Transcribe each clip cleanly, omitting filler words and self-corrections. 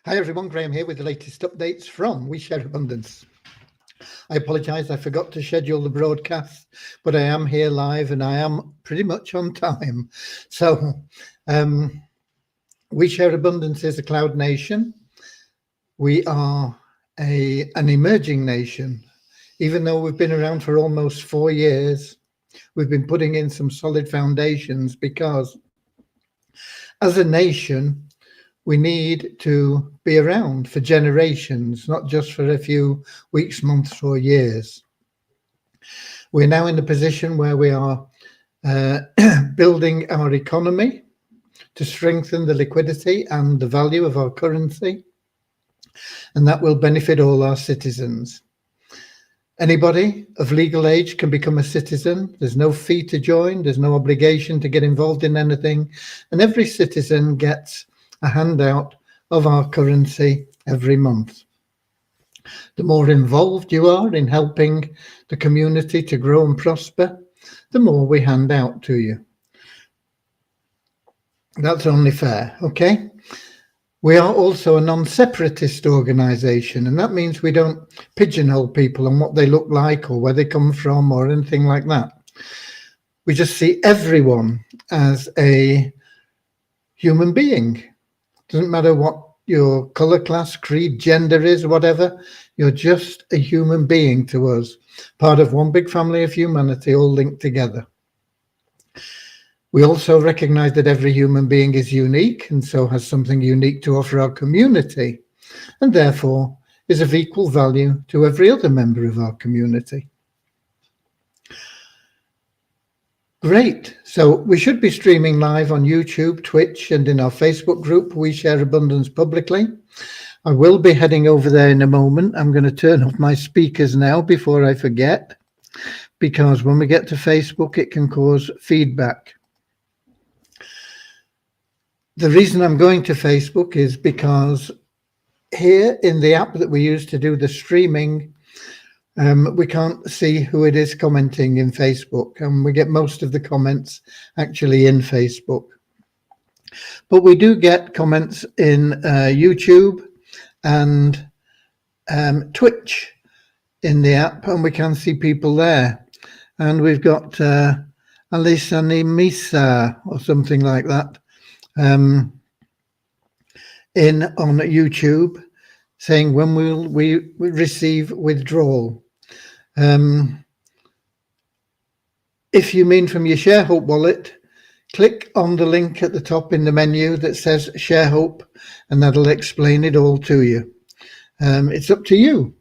Hi everyone, Graham here with the latest updates from We Share Abundance. I apologise, I forgot to schedule the broadcast, but I am here live and I am pretty much on time. So, We Share Abundance is a cloud nation. We are an emerging nation. Even though we've been around for almost 4 years, we've been putting in some solid foundations because as a nation, we need to be around for generations, not just for a few weeks, months, or years. We're now in a position where we are building our economy to strengthen the liquidity and the value of our currency, and that will benefit all our citizens. Anybody of legal age can become a citizen. There's no fee to join. There's no obligation to get involved in anything. And every citizen gets a handout of our currency every month. The more involved you are in helping the community to grow and prosper, the more we hand out to you. That's only fair, okay? We are also a non-separatist organisation, and that means we don't pigeonhole people on what they look like or where they come from or anything like that. We just see everyone as a human being. Doesn't matter what your colour, class, creed, gender is, whatever. You're just a human being to us, part of one big family of humanity, all linked together. We also recognise that every human being is unique and so has something unique to offer our community, and therefore is of equal value to every other member of our community. Great. So we should be streaming live on YouTube, Twitch, and in our Facebook group, We Share Abundance Publicly. I will be heading over there in a moment. I'm going to turn off my speakers now before I forget, because when we get to Facebook, it can cause feedback. The reason I'm going to Facebook is because here in the app that we use to do the streaming, we can't see who it is commenting in Facebook, and we get most of the comments actually in Facebook. But we do get comments in YouTube and Twitch in the app, and we can see people there. And we've got Alisani Misa or something like that in on YouTube saying, when will we receive withdrawal? If you mean from your ShareHope wallet, click on the link at the top in the menu that says ShareHope, and that'll explain it all to you. It's up to you.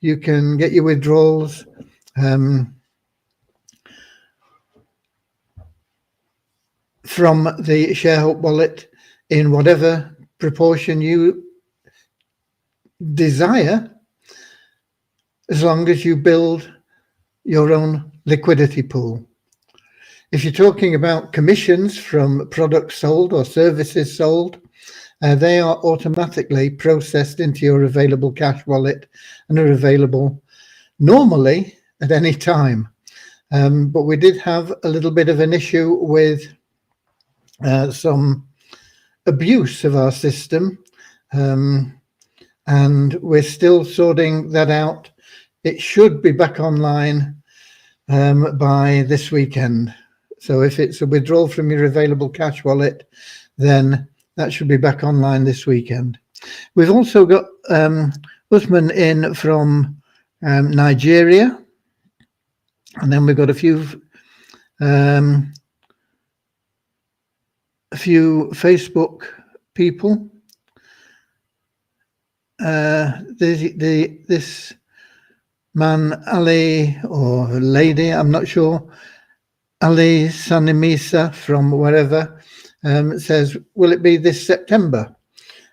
You can get your withdrawals from the ShareHope wallet in whatever proportion you desire, as long as you build your own liquidity pool. If you're talking about commissions from products sold or services sold, they are automatically processed into your available cash wallet and are available normally at any time. But we did have a little bit of an issue with some abuse of our system, and we're still sorting that out. It should be back online by this weekend. So if it's a withdrawal from your available cash wallet, then that should be back online this weekend. We've also got Usman in from Nigeria, and then we've got a few Facebook people. This man, Ali, or lady, I'm not sure, Ali Sanimisa from wherever, says, will it be this September?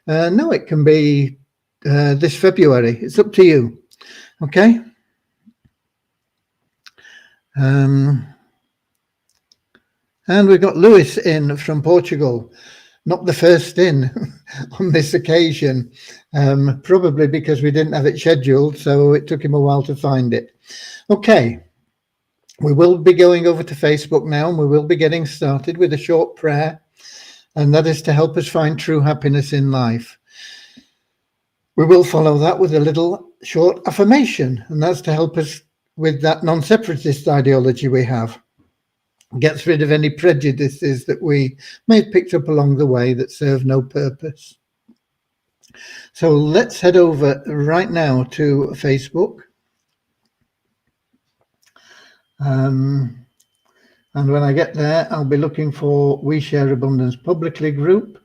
No, it can be this February. It's up to you. Okay. And we've got Lewis in from Portugal. Not the first in on this occasion, probably because we didn't have it scheduled, so it took him a while to find it. Okay, we will be going over to Facebook now, and we will be getting started with a short prayer, and that is to help us find true happiness in life. We will follow that with a little short affirmation, and that's to help us with that non-separatist ideology we have. Gets rid of any prejudices that we may have picked up along the way that serve no purpose. So let's head over right now to Facebook. And when I get there, I'll be looking for We Share Abundance Publicly group.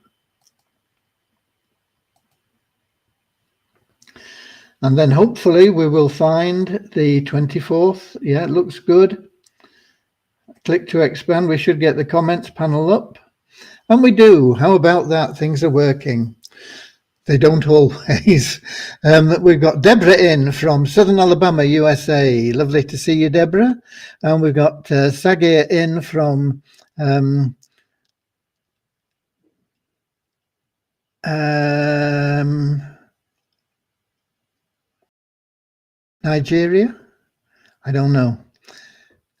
And then hopefully we will find the 24th. Yeah, it looks good. Click to expand. We should get the comments panel up. And we do. How about that? Things are working. They don't always. We've got Deborah in from Southern Alabama, USA. Lovely to see you, Deborah. And we've got Sagir in from Nigeria. I don't know.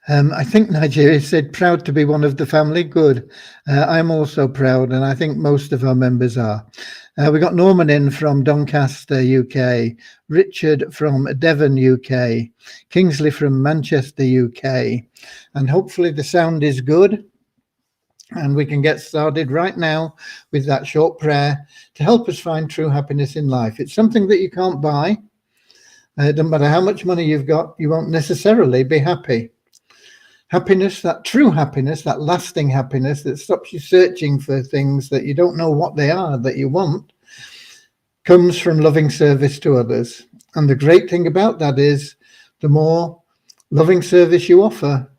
I think Nigeria said proud to be one of the family. Good. I'm also proud, and I think most of our members are. We got Norman in from Doncaster, UK, Richard from Devon, UK, Kingsley from Manchester, UK, and hopefully the sound is good and we can get started right now with that short prayer to help us find true happiness in life. It's something that you can't buy. It doesn't matter how much money you've got, you won't necessarily be happy. Happiness, that true happiness, that lasting happiness that stops you searching for things that you don't know what they are that you want, comes from loving service to others. And the great thing about that is the more loving service you offer,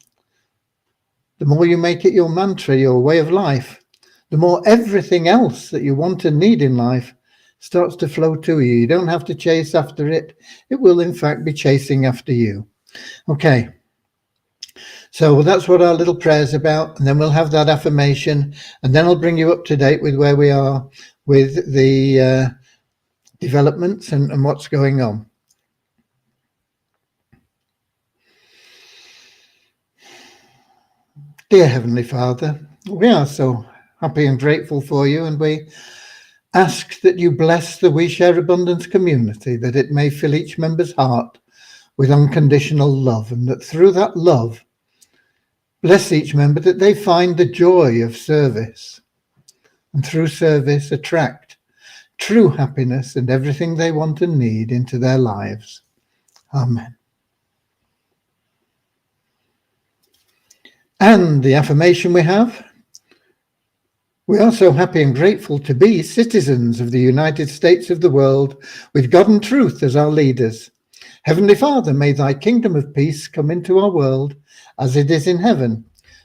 the more you make it your mantra, your way of life, the more everything else that you want and need in life starts to flow to you. You don't have to chase after it. It will, in fact, be chasing after you. Okay. So that's what our little prayer is about, and then we'll have that affirmation, and then I'll bring you up to date with where we are with the developments and what's going on. Dear Heavenly Father, we are so happy and grateful for you, and we ask that you bless the We Share Abundance community, that it may fill each member's heart with unconditional love, and that through that love, bless each member that they find the joy of service, and through service attract true happiness and everything they want and need into their lives. Amen. And the affirmation we have: we are so happy and grateful to be citizens of the United States of the world, with God and truth as our leaders. Heavenly Father, may thy kingdom of peace come into our world as it is in heaven,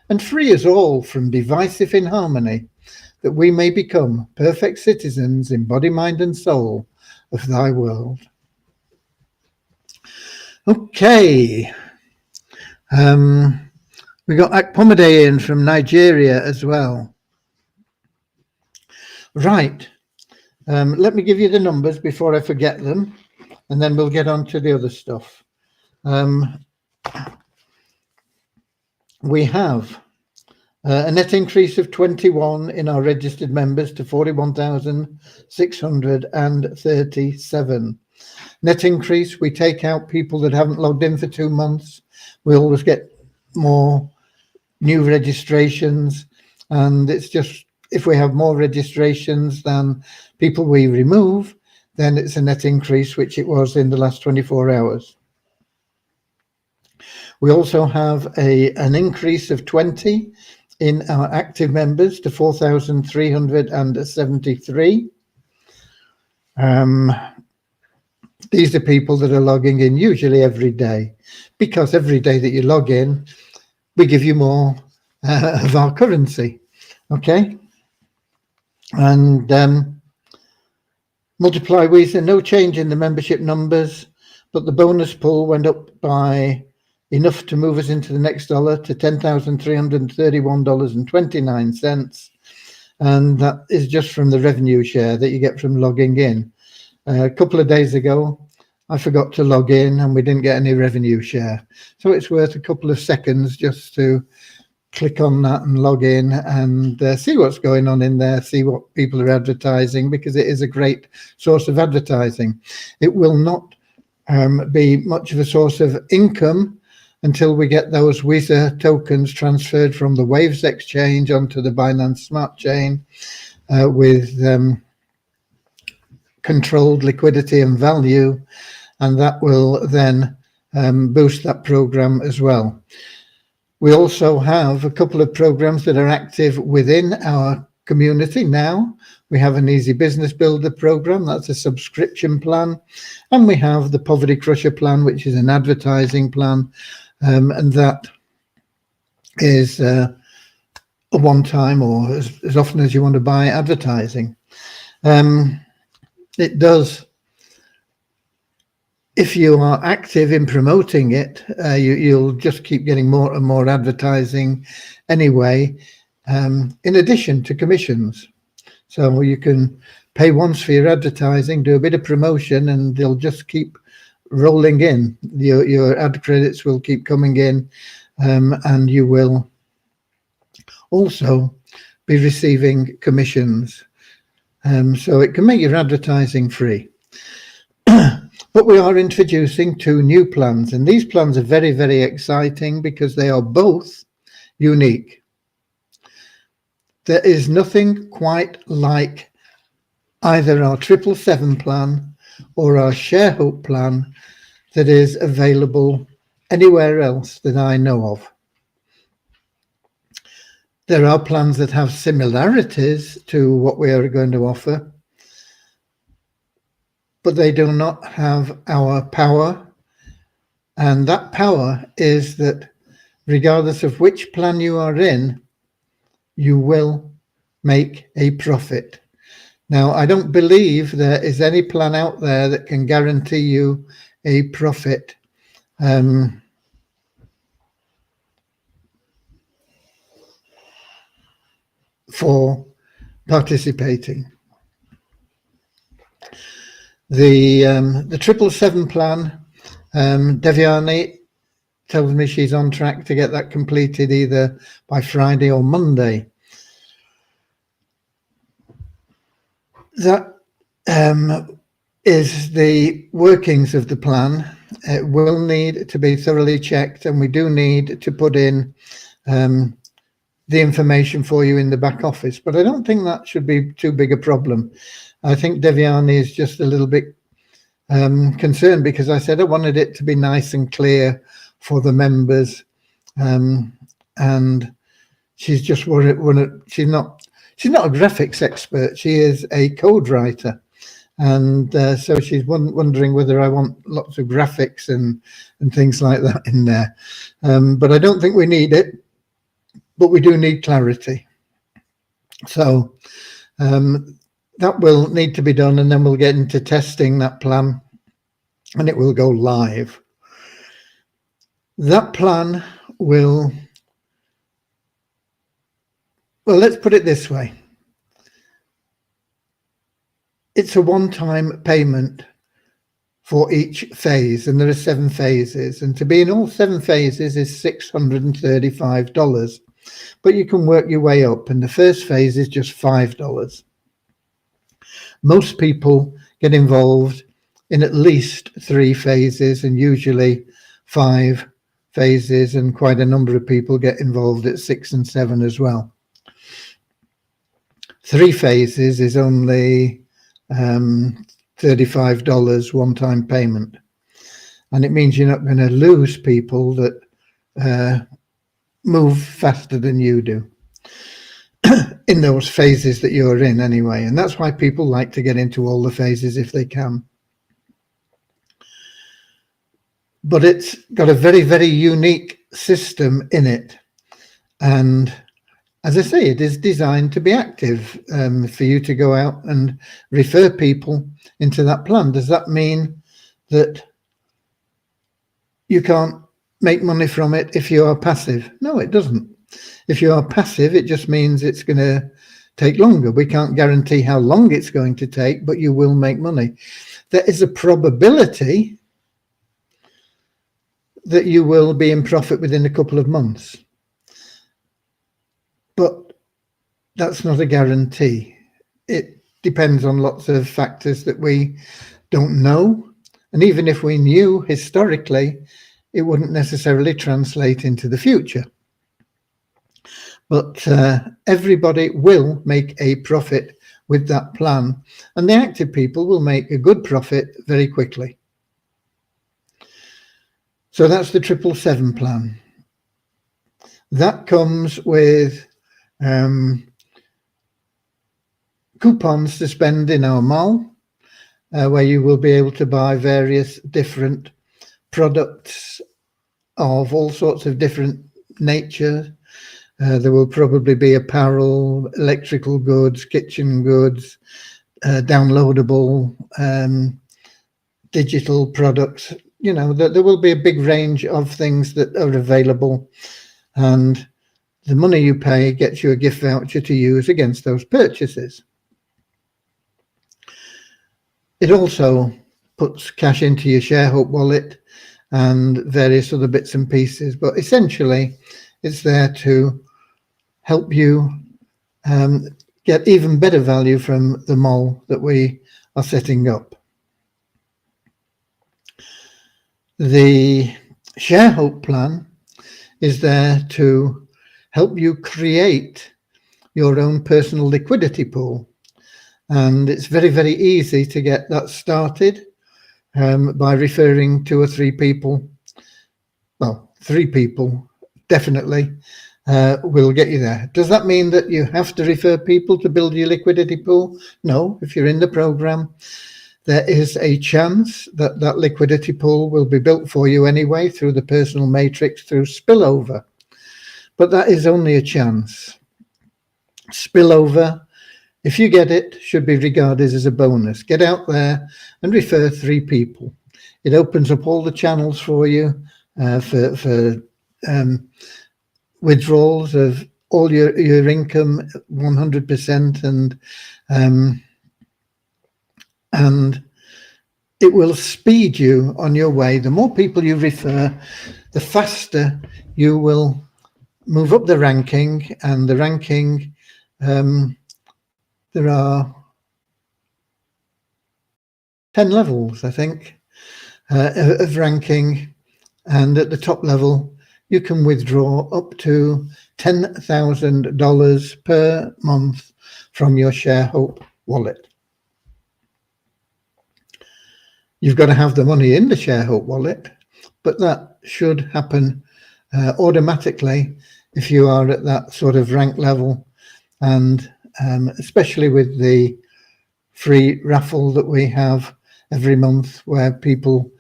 and free us all from divisive inharmony, that we may become perfect citizens in body, mind, and soul of thy world. Okay. We got Akpomade in from Nigeria as well. Right. Let me give you the numbers before I forget them, and then we'll get on to the other stuff. We have a net increase of 21 in our registered members to 41,637. Net increase, we take out people that haven't logged in for 2 months. We always get more new registrations, and it's just, if we have more registrations than people we remove, then it's a net increase, which it was in the last 24 hours. We also have an increase of 20 in our active members to 4,373. These are people that are logging in usually every day, because every day that you log in, we give you more of our currency. Okay. And multiply with no change in the membership numbers, but the bonus pool went up by enough to move us into the next dollar to $10,331.29. And that is just from the revenue share that you get from logging in. A couple of days ago, I forgot to log in and we didn't get any revenue share. So it's worth a couple of seconds just to click on that and log in and see what's going on in there, see what people are advertising, because it is a great source of advertising. It will not be much of a source of income until we get those Visa tokens transferred from the Waves exchange onto the Binance Smart Chain with controlled liquidity and value, and that will then boost that program as well. We also have a couple of programs that are active within our community now. We have an Easy Business Builder program, that's a subscription plan, and we have the Poverty Crusher plan, which is an advertising plan, and that is a one-time or as often as you want to buy advertising. It does, if you are active in promoting it, you'll just keep getting more and more advertising anyway, in addition to commissions. So you can pay once for your advertising, do a bit of promotion, and they'll just keep rolling in. Your ad credits will keep coming in, and you will also be receiving commissions. So it can make your advertising free. But we are introducing 2 new plans, and these plans are very, very exciting because they are both unique. There is nothing quite like either our 777 plan or our ShareHope plan that is available anywhere else that I know of. There are plans that have similarities to what we are going to offer, but they do not have our power. And that power is that regardless of which plan you are in, you will make a profit. Now, I don't believe there is any plan out there that can guarantee you a profit. For participating. The 777 plan, Devyani tells me she's on track to get that completed either by Friday or Monday. That is the workings of the plan. It will need to be thoroughly checked, and we do need to put in the information for you in the back office, but I don't think that should be too big a problem. I think Devyani is just a little bit concerned because I said I wanted it to be nice and clear for the members, and she's just worried. She's not a graphics expert. She is a code writer, and so she's wondering whether I want lots of graphics and things like that in there. But I don't think we need it. But we do need clarity. So that will need to be done, and then we'll get into testing that plan, and it will go live. That plan will, well, let's put it this way. It's a one-time payment for each phase, and there are 7 phases, and to be in all 7 phases is $635. But you can work your way up, and the first phase is just $5. Most people get involved in at least 3 phases and usually 5 phases, and quite a number of people get involved at 6 and 7 as well. 3 phases is only $35 one-time payment, and it means you're not going to lose people that move faster than you do in those phases that you're in anyway. And that's why people like to get into all the phases if they can. But it's got a very, very unique system in it. And as I say, it is designed to be active, for you to go out and refer people into that plan. Does that mean that you can't make money from it if you are passive? No, it doesn't. If you are passive, it just means it's going to take longer. We can't guarantee how long it's going to take, but you will make money. There is a probability that you will be in profit within a couple of months. but that's not a guarantee. It depends on lots of factors that we don't know. And even if we knew historically, it wouldn't necessarily translate into the future. But everybody will make a profit with that plan, and the active people will make a good profit very quickly. So that's the 777 plan. That comes with coupons to spend in our mall, where you will be able to buy various different products of all sorts of different nature. There will probably be apparel, electrical goods, kitchen goods, downloadable digital products. You know, there will be a big range of things that are available, and the money you pay gets you a gift voucher to use against those purchases. It also puts cash into your ShareHope wallet and various other bits and pieces, but essentially it's there to help you get even better value from the mall that we are setting up. The ShareHope plan is there to help you create your own personal liquidity pool. And it's very, very easy to get that started by referring 2 or 3 people. Well, 3 people definitely will get you there. Does that mean that you have to refer people to build your liquidity pool? No. If you're in the program, there is a chance that that liquidity pool will be built for you anyway through the personal matrix, through spillover. But that is only a chance. Spillover, if you get it, should be regarded as a bonus. Get out there and refer 3 people. It opens up all the channels for you for withdrawals of all your income 100%, and it will speed you on your way. The more people you refer, the faster you will move up the ranking. And the ranking, there are 10 levels, I think, of ranking, and at the top level you can withdraw up to $10,000 per month from your ShareHope wallet. You've got to have the money in the ShareHope wallet, but that should happen automatically if you are at that sort of rank level, and especially with the free raffle that we have every month, where people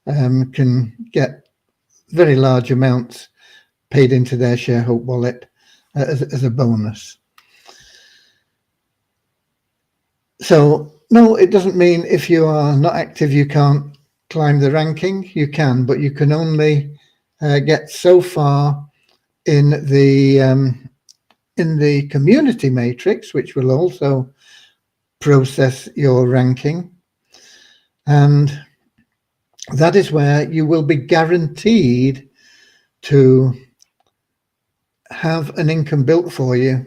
can get very large amounts paid into their ShareHope wallet as a bonus. So no, it doesn't mean if you are not active you can't climb the ranking. You can, but you can only get so far in the community matrix, which will also process your ranking, and that is where you will be guaranteed to have an income built for you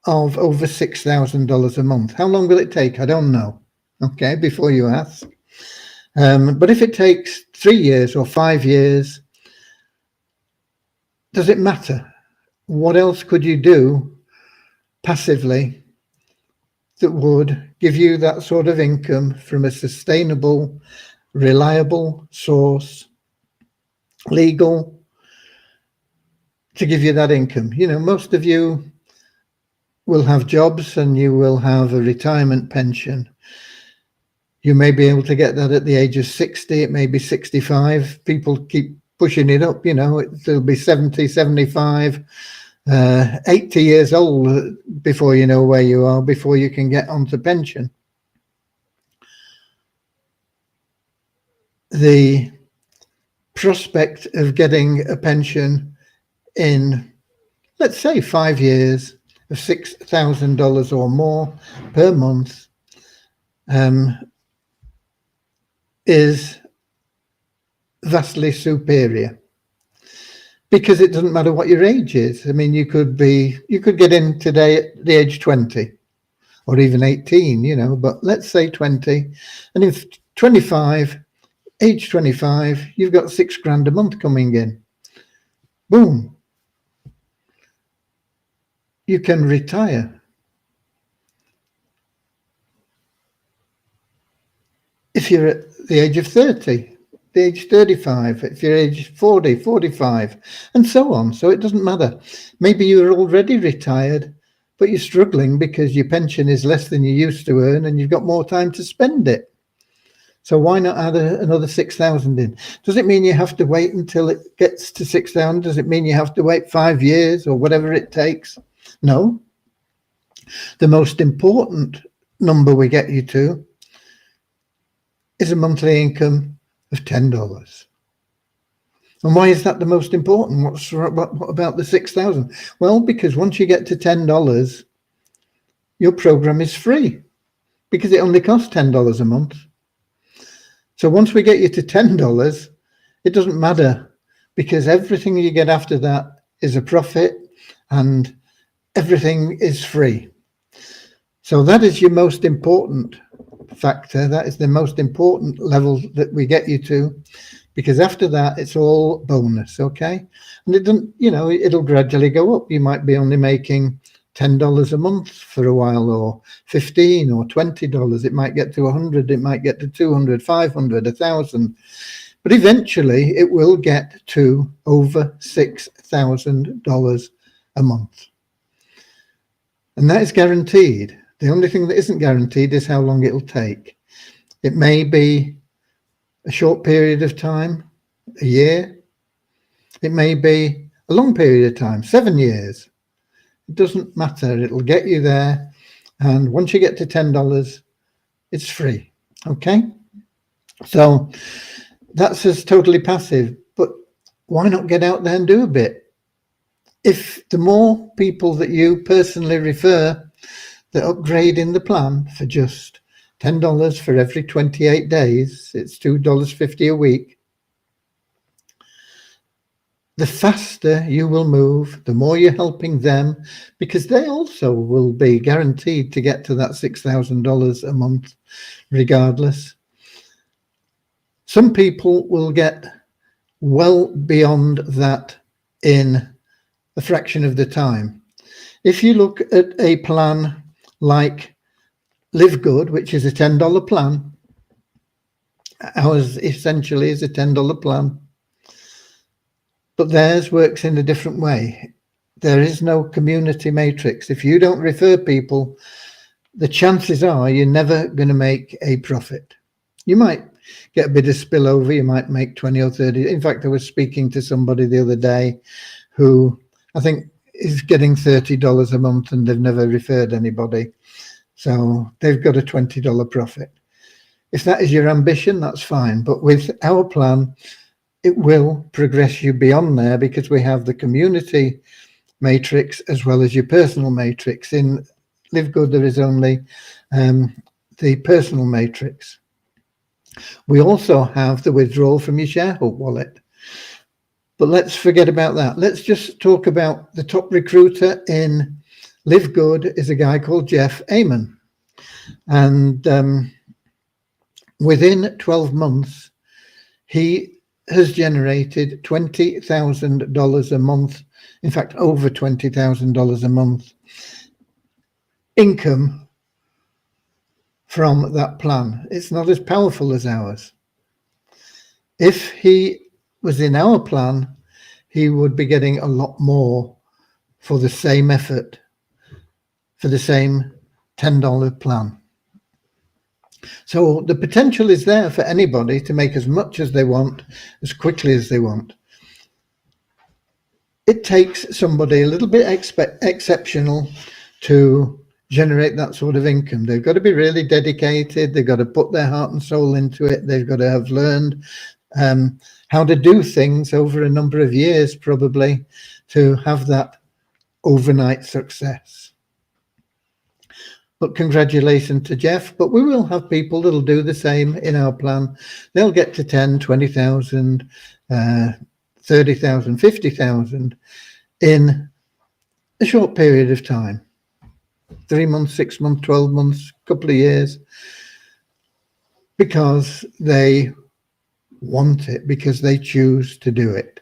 of over $6,000 a month. How long will it take? I don't know. Okay, before you ask. But if it takes 3 years or 5 years, does it matter? What else could you do passively that would give you that sort of income from a sustainable, reliable source, legal, to give you that income? You know, most of you will have jobs and you will have a retirement pension. You may be able to get that at the age of 60, it may be 65. People keep pushing it up, you know, it'll be 70, 75, 80 years old before you know where you are, before you can get onto pension. The prospect of getting a pension in, let's say, 5 years of $6,000 or more per month is vastly superior. because it doesn't matter what your age is. I mean, you could get in today at the age 20 or even 18, you know, but let's say 20. And if 25, age 25, you've got £6,000 a month coming in. Boom. You can retire. If you're at the age of 30, the age 35, if you're age 40, 45, and so on. So it doesn't matter. Maybe you're already retired, but you're struggling because your pension is less than you used to earn and you've got more time to spend it. So why not add another 6,000 in? Does it mean you have to wait until it gets to 6,000? Does it mean you have to wait 5 years or whatever it takes? No. The most important number we get you to is a monthly income of $10. And why is that the most important? What about the 6,000? Well, because once you get to $10, your program is free because it only costs $10 a month. So once we get you to $10, it doesn't matter because everything you get after that is a profit and everything is free. So that is your most important factor. That is the most important level that we get you to, because after that it's all bonus. Okay. And it doesn't, you know, it'll gradually go up. You might be only making $10 a month for a while, or $15 or $20. It might get to 100, it might get to 200, 500, 1,000, but eventually it will get to over $6,000 a month. And that is guaranteed. The only thing that isn't guaranteed is how long it'll take. It may be a short period of time, a year. It may be a long period of time, 7 years. It doesn't matter. It'll get you there. And once you get to $10, it's free. Okay? So that's as totally passive. But why not get out there and do a bit? If the more people that you personally refer that upgrade in the plan for just $10 for every 28 days, it's $2.50 a week. The faster you will move, the more you're helping them, because they also will be guaranteed to get to that $6,000 a month regardless. Some people will get well beyond that in a fraction of the time. If you look at a plan like Live Good, which is a $10 plan, ours essentially is a $10 plan, but theirs works in a different way. There is no community matrix. If you don't refer people, the chances are you're never going to make a profit. You might get a bit of spillover, you might make 20 or 30. In fact, I was speaking to somebody the other day who I think is getting $30 a month and they've never referred anybody. So they've got a $20 profit. If that is your ambition, that's fine. But with our plan, it will progress you beyond there because we have the community matrix as well as your personal matrix. In Live Good, there is only the personal matrix. We also have the withdrawal from your ShareHope wallet. But let's forget about that. Let's just talk about the top recruiter in Live Good is a guy called Jeff Amon. And within 12 months, he has generated $20,000 a month. In fact, over $20,000 a month income from that plan. It's not as powerful as ours. If he was in our plan, he would be getting a lot more for the same effort, for the same $10 plan. So the potential is there for anybody to make as much as they want, as quickly as they want. It takes somebody a little bit exceptional to generate that sort of income. They've got to be really dedicated. They've got to put their heart and soul into it. They've got to have learned how to do things over a number of years, probably, to have that overnight success. But congratulations to Jeff. But we will have people that'll do the same in our plan. They'll get to 10, 20,000, 30,000, 50,000 in a short period of time. 3 months, 6 months, 12 months, couple of years, because they want it, because they choose to do it.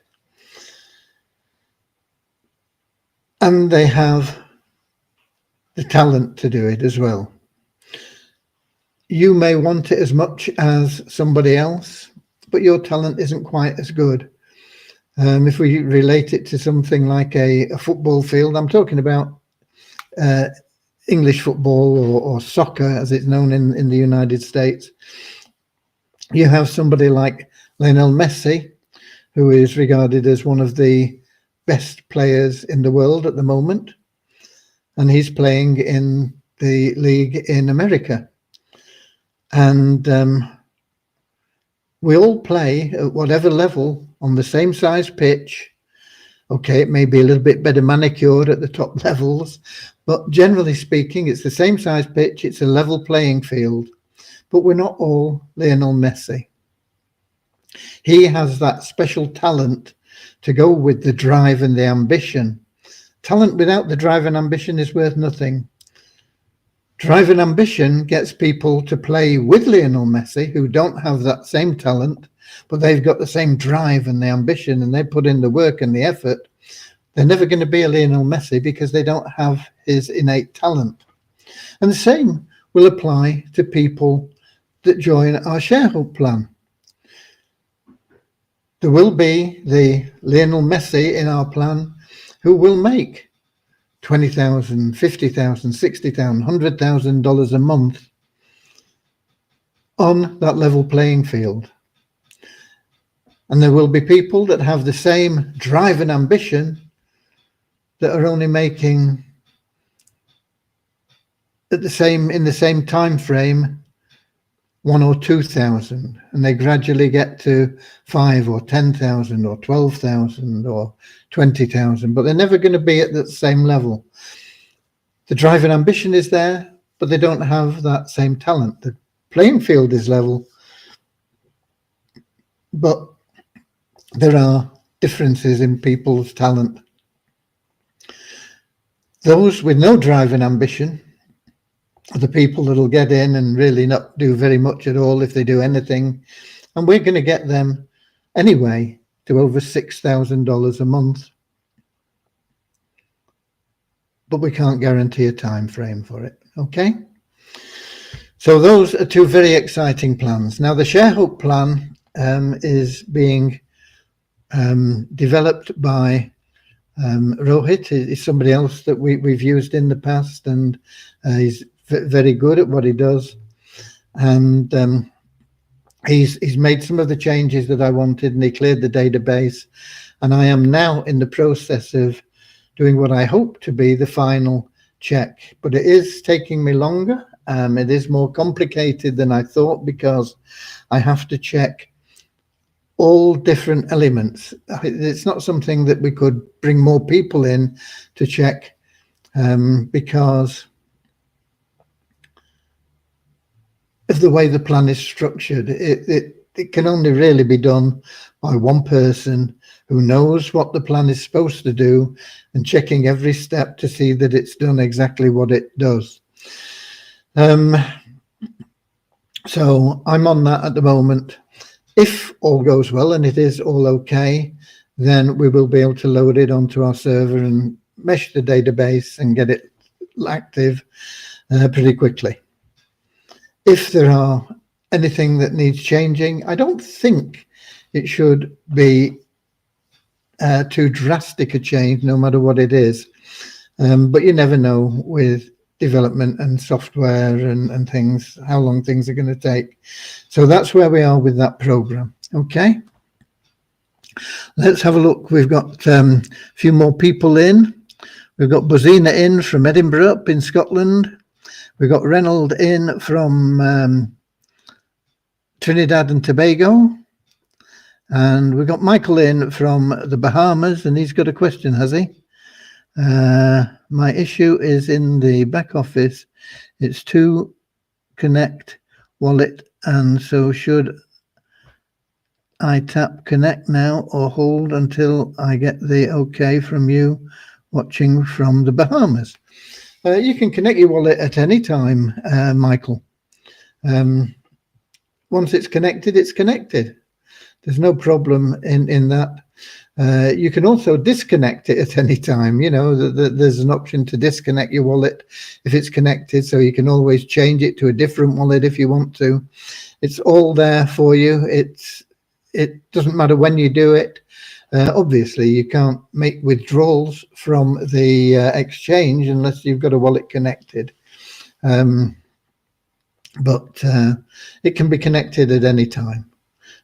And they have the talent to do it as well. You may want it as much as somebody else, but your talent isn't quite as good. If we relate it to something like a football field, I'm talking about English football or soccer as it's known in the United States. You have somebody like Lionel Messi, who is regarded as one of the best players in the world at the moment, and he's playing in the league in America. And we all play at whatever level on the same size pitch. Okay, it may be a little bit better manicured at the top levels, but generally speaking, it's the same size pitch, it's a level playing field, but we're not all Lionel Messi. He has that special talent to go with the drive and the ambition. Talent without the drive and ambition is worth nothing. Drive and ambition gets people to play with Lionel Messi, who don't have that same talent, but they've got the same drive and the ambition, and they put in the work and the effort. They're never going to be a Lionel Messi because they don't have his innate talent. And the same will apply to people that join our sharehold plan. There will be the Lionel Messi in our plan who will make $20,000, $50,000, $60,000, $100,000 a month on that level playing field. And there will be people that have the same drive and ambition that are only making in the same time frame 1,000 or 2,000, and they gradually get to 5,000 or 10,000 or 12,000 or 20,000, but they're never going to be at that same level. The drive and ambition is there, but they don't have that same talent. The playing field is level, but there are differences in people's talent. Those with no drive and ambition are the people that will get in and really not do very much at all if they do anything. And we're going to get them anyway to over $6,000 a month. But we can't guarantee a time frame for it. Okay? So those are two very exciting plans. Now the ShareHope plan is being developed by Rohit. Is somebody else that we've used in the past, and he's very good at what he does, and he's made some of the changes that I wanted, and he cleared the database, and I am now in the process of doing what I hope to be the final check, but it is taking me longer. It is more complicated than I thought because I have to check all different elements. It's not something that we could bring more people in to check because of the way the plan is structured. It can only really be done by one person who knows what the plan is supposed to do and checking every step to see that it's done exactly what it does. So I'm on that at the moment. If all goes well and it is all okay, then we will be able to load it onto our server and mesh the database and get it active pretty quickly. If there are anything that needs changing, I don't think it should be too drastic a change, no matter what it is. But you never know with development and software and things, how long things are going to take. So that's where we are with that program. Okay. Let's have a look. We've got a few more people in. We've got Buzina in from Edinburgh up in Scotland. We've got Reynold in from Trinidad and Tobago. And we've got Michael in from the Bahamas, and he's got a question, has he? My issue is in the back office. It's to connect wallet, and so should I tap connect now or hold until I get the okay from you watching from the Bahamas? You can connect your wallet at any time, Michael. Once it's connected, it's connected. There's no problem in that. You can also disconnect it at any time. You know, there's an option to disconnect your wallet if it's connected, so you can always change it to a different wallet if you want to. It's all there for you. It doesn't matter when you do it. Obviously, you can't make withdrawals from the exchange unless you've got a wallet connected. But it can be connected at any time.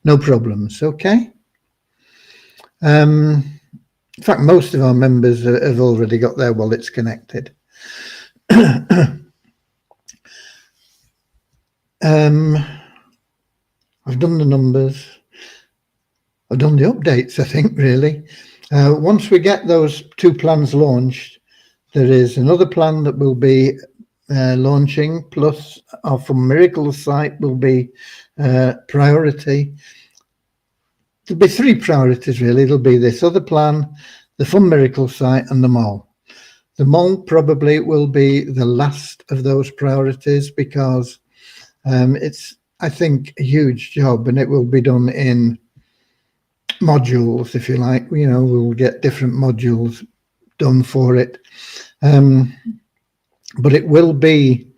No problems, okay? In fact, most of our members have already got their wallets connected. I've done the numbers. I've done the updates, I think, really. Once we get those two plans launched, there is another plan that will be launching, plus our Fun Miracles site will be priority. There'll be three priorities, really. It'll be this other plan, the Fun Miracles site, and the mall. The mall probably will be the last of those priorities because it's, I think, a huge job, and it will be done in modules, if you like. You know, we'll get different modules done for it. But it will be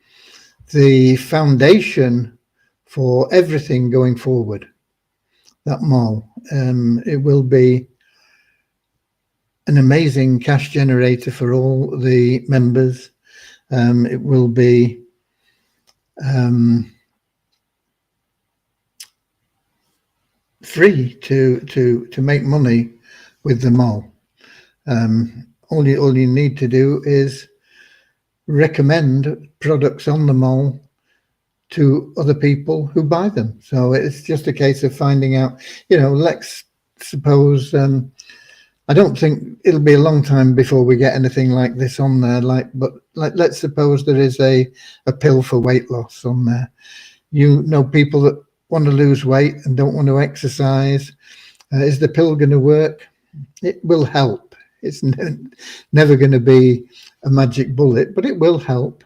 the foundation for everything going forward, that mall. It will be an amazing cash generator for all the members. It will be free to make money with the mall. All you need to do is recommend products on the mall to other people who buy them. So it's just a case of finding out, you know, let's suppose, I don't think it'll be a long time before we get anything like this on there, but let's suppose there is a pill for weight loss on there. You know, people that want to lose weight and don't want to exercise. Is the pill going to work? It will help. It's never going to be a magic bullet, but it will help.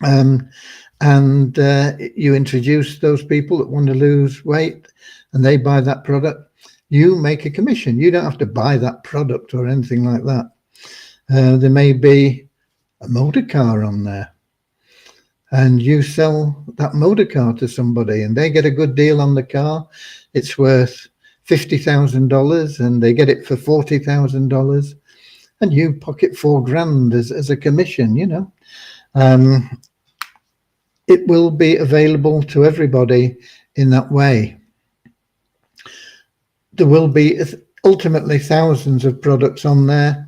And you introduce those people that want to lose weight and they buy that product, you make a commission. You don't have to buy that product or anything like that. There may be a motor car on there and you sell that motor car to somebody and they get a good deal on the car. It's worth $50,000 and they get it for $40,000 and you pocket $4,000 as a commission, you know. It will be available to everybody in that way. There will be ultimately thousands of products on there,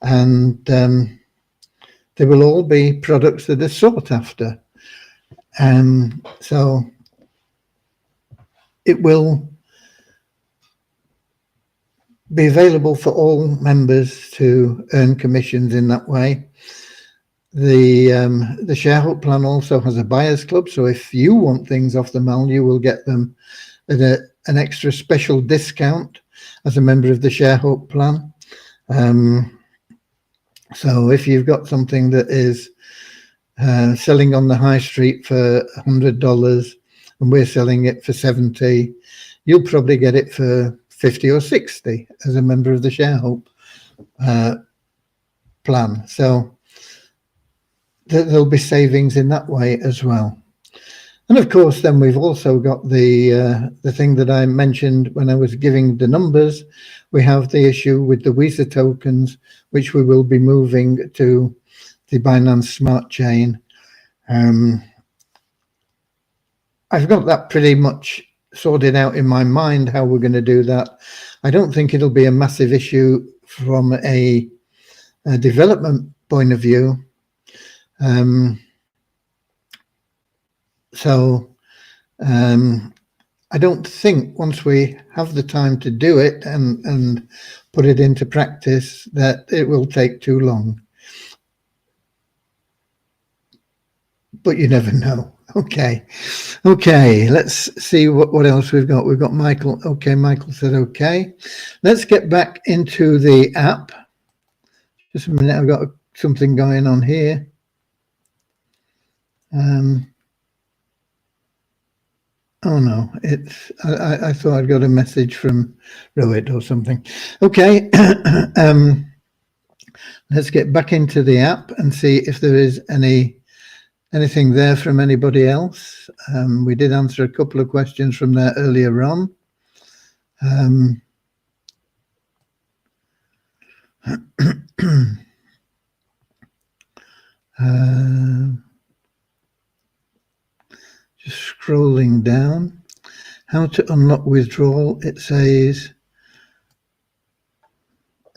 and they will all be products that are sought after. So it will be available for all members to earn commissions in that way. The ShareHook plan also has a buyers club, so if you want things off the mall, you will get them at an extra special discount as a member of the ShareHook plan. So if you've got something that is selling on the high street for $100 and we're selling it for $70, you'll probably get it for $50 or $60 as a member of the ShareHook plan. So there'll be savings in that way as well. And of course, then we've also got the thing that I mentioned when I was giving the numbers. We have the issue with the Visa tokens, which we will be moving to the Binance Smart Chain. I've got that pretty much sorted out in my mind, how we're going to do that. I don't think it'll be a massive issue from a development point of view. I don't think once we have the time to do it and put it into practice that it will take too long. But you never know. Okay. Okay. Let's see what else we've got. We've got Michael. Okay. Michael said, okay. Let's get back into the app. Just a minute. I've got something going on here. Oh no, it's, I thought I'd got a message from Rohit or something. Okay. Let's get back into the app and see if there is anything there from anybody else. We did answer a couple of questions from there earlier on. Just scrolling down. How to unlock withdrawal. It says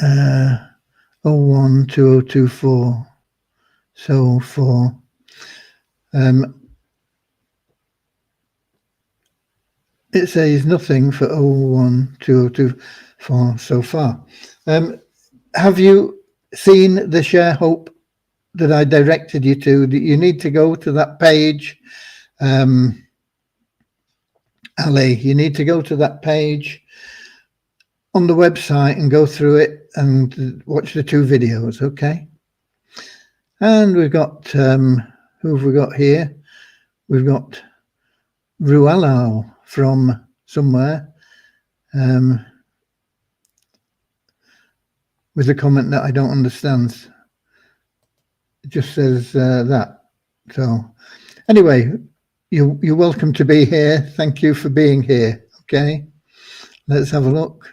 012024. So for it says nothing for 012024 so far. Have you seen the Share Hope that I directed you to? You need to go to that page. Ali, you need to go to that page on the website and go through it and watch the 2 videos, okay? And we've got, who have we got here? We've got Ruello from somewhere with a comment that I don't understand. It just says that. So anyway, you're welcome to be here. Thank you for being here. Okay, let's have a look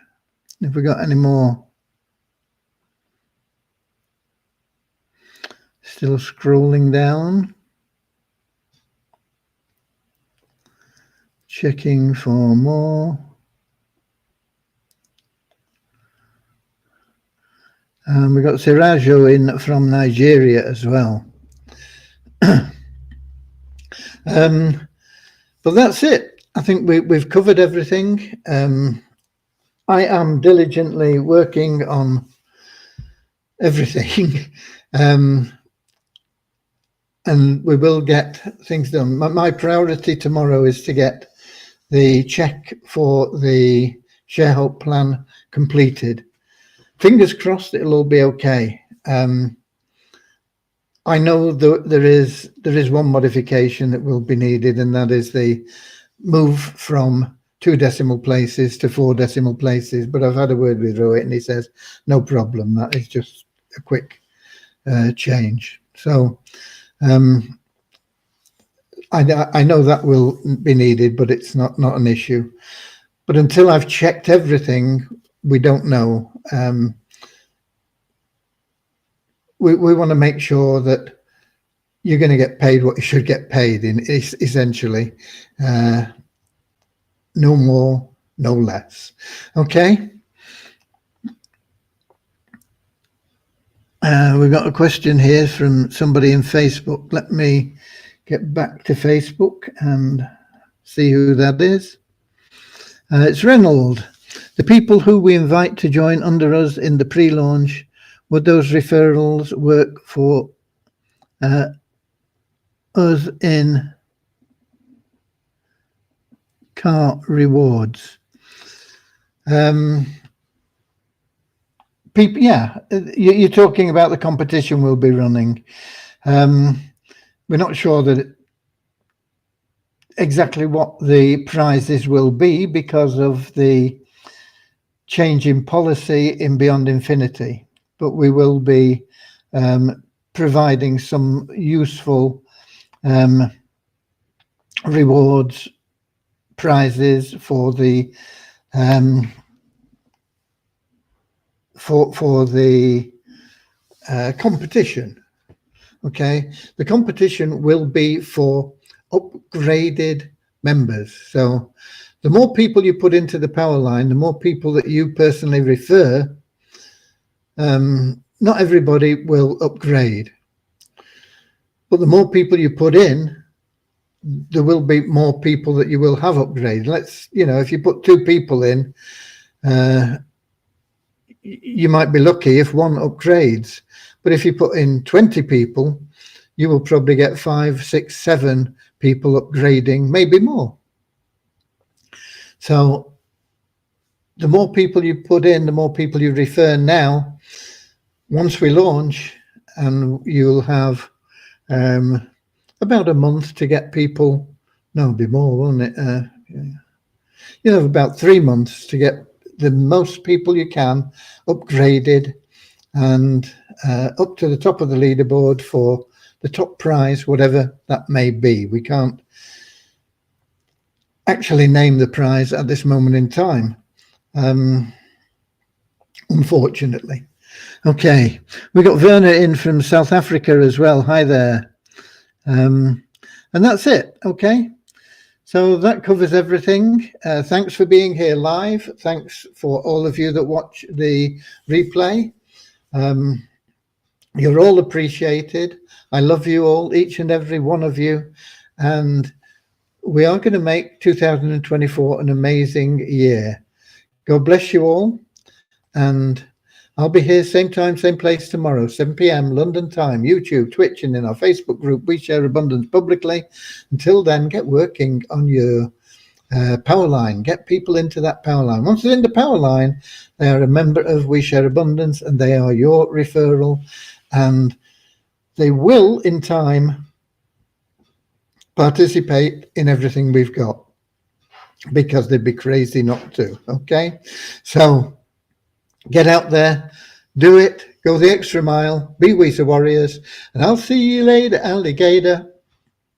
if we got any more. Still scrolling down, checking for more. And we got Sirajo in from Nigeria as well. But that's it. I think we've covered everything. I am diligently working on everything, and we will get things done. My priority tomorrow is to get the check for the Share Hope plan completed. Fingers crossed it'll all be okay. I know there is one modification that will be needed, and that is the move from 2 decimal places to 4 decimal places. But I've had a word with Rohit and he says, no problem. That is just a quick change. So I know that will be needed, but it's not an issue. But until I've checked everything, we don't know. We want to make sure that you're going to get paid what you should get paid in, essentially. No more, no less. Okay. We've got a question here from somebody in Facebook. Let me get back to Facebook and see who that is. It's Reynold. The people who we invite to join under us in the pre-launch, would those referrals work for us in car rewards? People, yeah, you're talking about the competition we'll be running. We're not sure that exactly what the prizes will be because of the change in policy in Beyond Infinity, but we will be providing some useful rewards, prizes for the for the competition. Okay, the competition will be for upgraded members. So the more people you put into the power line, the more people that you personally refer, not everybody will upgrade, but the more people you put in, there will be more people that you will have upgrade. Let's, if you put 2 people in, you might be lucky if 1 upgrades, but if you put in 20 people, you will probably get 5, 6, 7 people upgrading, maybe more. So the more people you put in, the more people you refer now. Once we launch, and you'll have about a month to get people, no, it'll be more, won't it? You'll have about 3 months to get the most people you can upgraded and up to the top of the leaderboard for the top prize, whatever that may be. We can't actually name the prize at this moment in time, unfortunately. Okay, we got Werner in from South Africa as well. Hi there. And that's it. Okay, so that covers everything. Thanks for being here live. Thanks for all of you that watch the replay. You're all appreciated. I love you all, each and every one of you. And we are going to make 2024 an amazing year. God bless you all. And I'll be here same time, same place tomorrow, 7 p.m. London time, YouTube, Twitch, and in our Facebook group, We Share Abundance Publicly. Until then, get working on your power line. Get people into that power line. Once they're in the power line, they are a member of We Share Abundance, and they are your referral. And they will, in time, participate in everything we've got, because they'd be crazy not to. Okay, so get out there, do it, go the extra mile, be We Warriors, and I'll see you later, alligator.